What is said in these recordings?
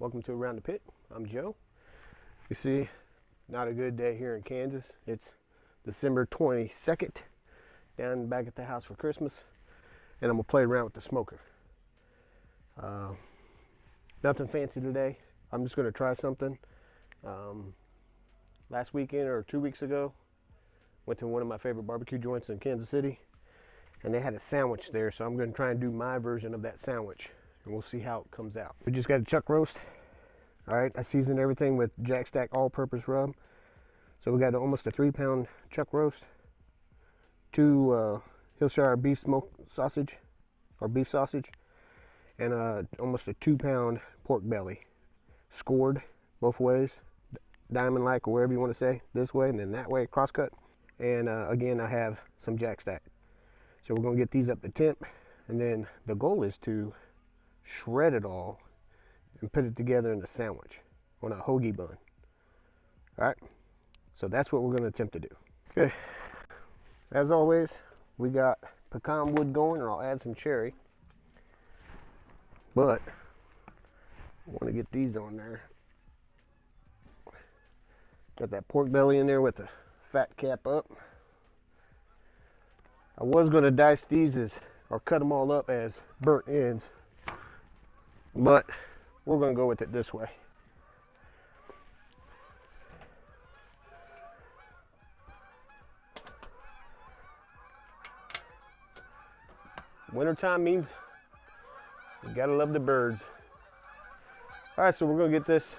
Welcome to Around the Pit. I'm Joe. You see, not a good day here in Kansas. It's December 22nd, down back at the house for Christmas, and I'm gonna play around with the smoker. Nothing fancy today. I'm just gonna try something. Last weekend or 2 weeks ago, went to one of my favorite barbecue joints in Kansas City, and they had a sandwich there, so I'm gonna try and do my version of that sandwich, and we'll see how it comes out. We just got a chuck roast. All right, I seasoned everything with Jack Stack all-purpose rub. So we got almost a 3-pound chuck roast, 2 Hillshire beef smoked sausage, or beef sausage, and almost a 2-pound pork belly, scored both ways, diamond-like, or wherever you want to say, this way and then that way, cross-cut. And again, I have some Jack Stack. So we're gonna get these up to temp, and then the goal is to shred it all and put it together in a sandwich on a hoagie bun. All right, so that's what we're going to attempt to do. Okay, as always, we got pecan wood going, or I'll add some cherry, but I want to get these on there. Got that pork belly in there with the fat cap up. I was going to dice these or cut them all up as burnt ends, but we're going to go with it this way. Wintertime means you gotta love the birds. All right, so we're gonna get this.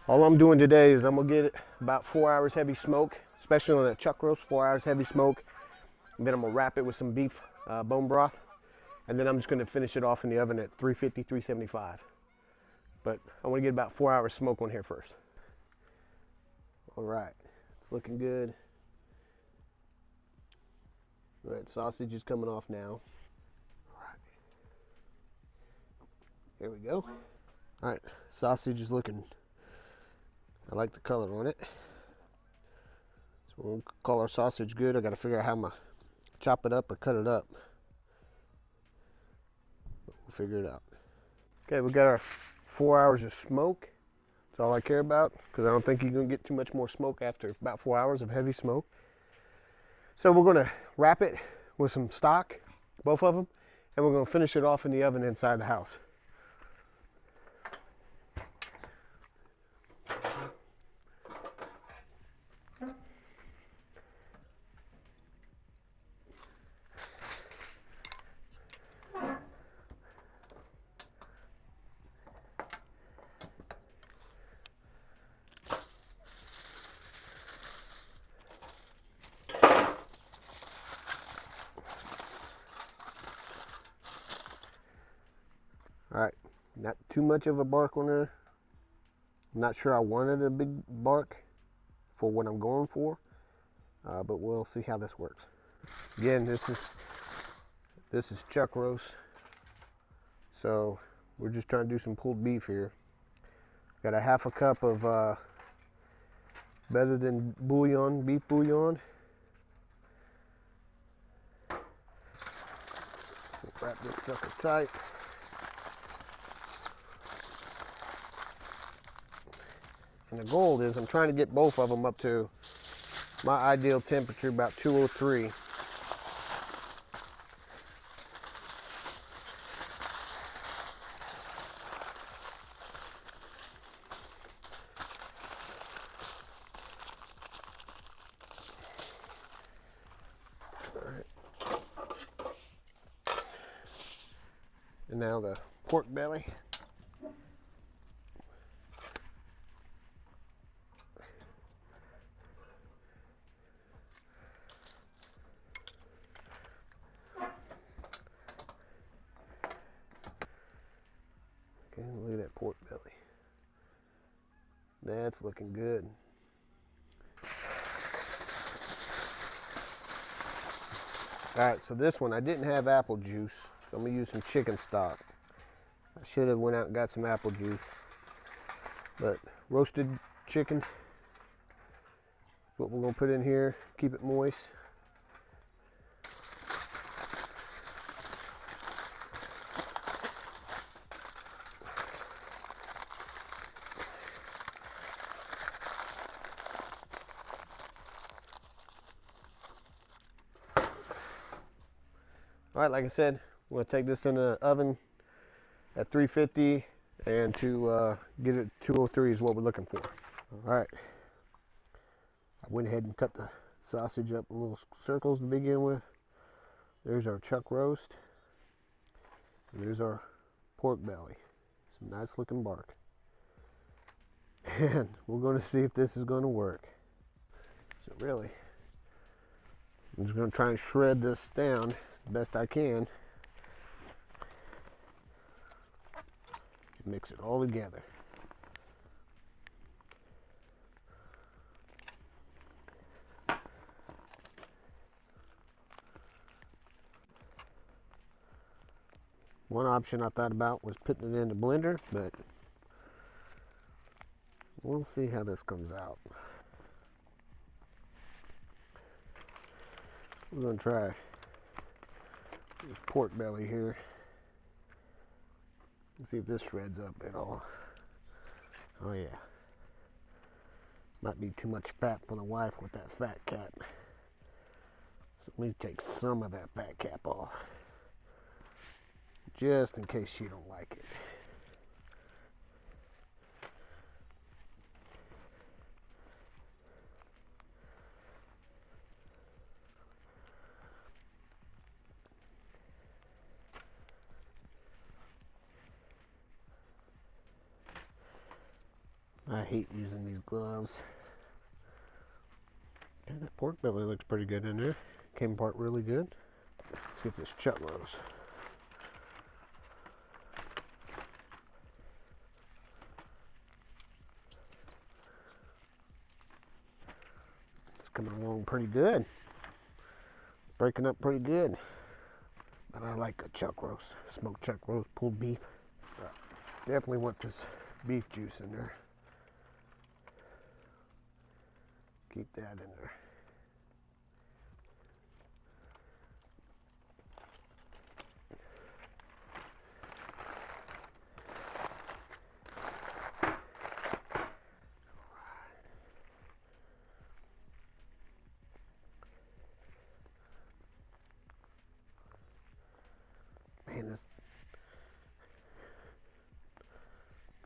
All I'm doing today is I'm gonna get it about 4 hours heavy smoke, especially on that chuck roast, 4 hours heavy smoke. And then I'm gonna wrap it with some beef bone broth. And then I'm just gonna finish it off in the oven at 350, 375. But I wanna get about 4 hours smoke on here first. All right, it's looking good. All right, sausage is coming off now. All right, there we go. All right, sausage is looking, I like the color on it. So we'll call our sausage good. I gotta figure out how I'm gonna chop it up or cut it up. But we'll figure it out. Okay, we got our 4 hours of smoke. That's all I care about, because I don't think you're gonna get too much more smoke after about 4 hours of heavy smoke. So we're gonna wrap it with some stock, both of them, and we're gonna finish it off in the oven inside the house. All right, not too much of a bark on there. I'm not sure I wanted a big bark for what I'm going for, but we'll see how this works. Again, this is chuck roast, so we're just trying to do some pulled beef here. Got a half a cup of better than bouillon, beef bouillon. So wrap this sucker tight. And the goal is I'm trying to get both of them up to my ideal temperature, about 203. All right. And now the pork belly. Okay, look at that pork belly. That's looking good. All right, so this one, I didn't have apple juice, so I'm gonna use some chicken stock. I should have went out and got some apple juice, but roasted chicken, what we're gonna put in here, keep it moist. All right, like I said, I'm gonna take this in the oven at 350, and to get it 203 is what we're looking for. All right, I went ahead and cut the sausage up in little circles to begin with. There's our chuck roast. And there's our pork belly. Some nice looking bark. And we're going to see if this is going to work. So really, I'm just going to try and shred this down the best I can. And mix it all together. One option I thought about was putting it in the blender, but we'll see how this comes out. We're going to try this pork belly here. Let's see if this shreds up at all. Oh yeah. Might be too much fat for the wife with that fat cap. So let me take some of that fat cap off, just in case she don't like it. I hate using these gloves. And that pork belly looks pretty good in there. Came apart really good. Let's get this chuck roast. It's coming along pretty good. Breaking up pretty good. But I like a chuck roast. Smoked chuck roast, pulled beef. Definitely want this beef juice in there. Keep that in there. Man, this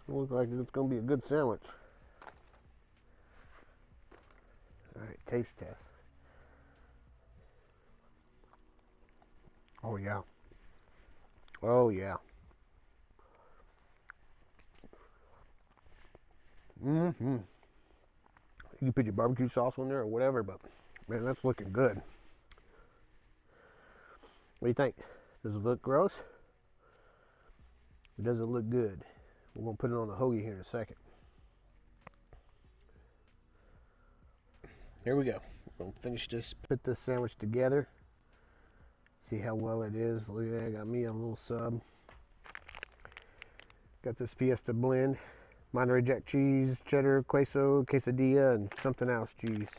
looks like it's going to be a good sandwich. Alright, taste test. Oh yeah. Oh yeah. Mm-hmm. You can put your barbecue sauce on there or whatever, but man, that's looking good. What do you think? Does it look gross? Or does it look good? We're going to put it on the hoagie here in a second. Here we go. We're going to finish this. Put this sandwich together. See how well it is. Look at that. I got me a little sub. Got this Fiesta blend. Monterey Jack cheese, cheddar, queso, quesadilla, and something else cheese.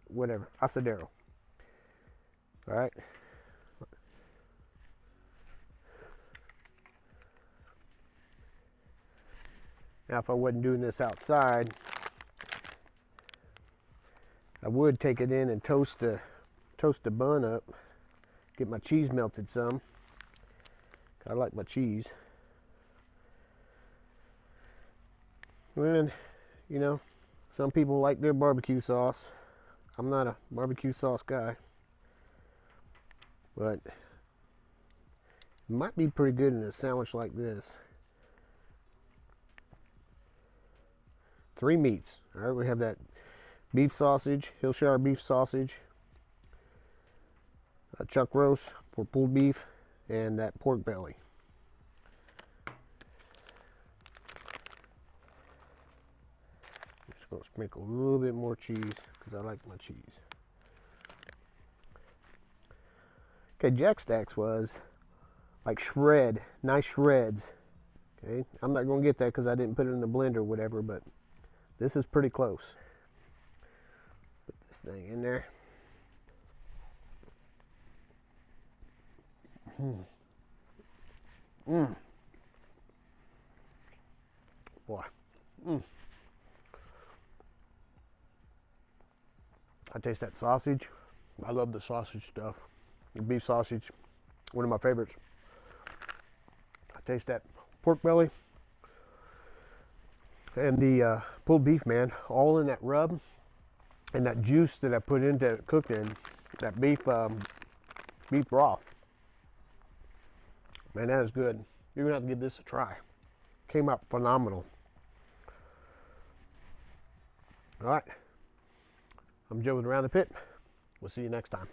Whatever. Asadero. Alright. Now if I wasn't doing this outside, I would take it in and toast the bun up, get my cheese melted some. I like my cheese. And, you know, some people like their barbecue sauce. I'm not a barbecue sauce guy, but it might be pretty good in a sandwich like this. 3 meats. All right, we have that beef sausage, Hillshire beef sausage, a chuck roast for pulled beef, and that pork belly. Just gonna sprinkle a little bit more cheese because I like my cheese. Okay, Jack Stacks was like nice shreds. Okay, I'm not gonna get that because I didn't put it in the blender or whatever, but this is pretty close. Put this thing in there. Boy. I taste that sausage. I love the sausage stuff. the beef sausage, one of my favorites. I taste that pork belly and the pulled beef, man, all in that rub, and that juice that I put into it, cooked in that beef broth. Man, that is good. You're gonna have to give this a try. Came out phenomenal. All right, I'm Joe with Around the Pit. We'll see you next time.